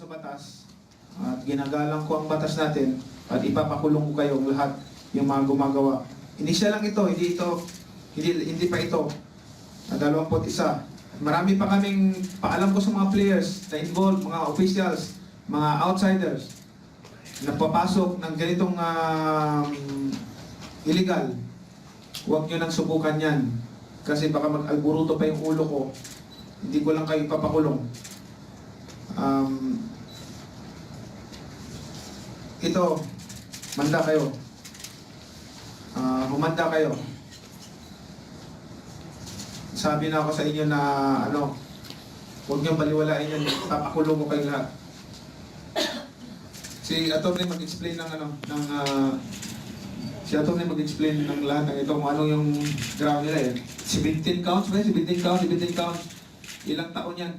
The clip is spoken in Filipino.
sa batas at ginagalang ko ang batas natin at ipapakulong ko kayong lahat yung mga gumagawa. Initial lang ito, hindi pa ito. 21. Marami pa kaming paalam ko sa mga players na involved, mga officials, mga outsiders na papasok ng ganitong illegal. Huwag nyo nang subukan yan kasi baka mag-alburuto pa yung ulo ko. Hindi ko lang kayo ipapakulong. Ito, manda kayo. Humanda kayo. Sabi na ako sa inyo na huwag niyong baliwalain yan. Papakulong ko kayo lahat. Si Atty. mag-explain si Atty. mag-explain ng lahat ng ito kung ano yung ground nila eh. 17 counts ba? 17 counts. Ilang taon yan?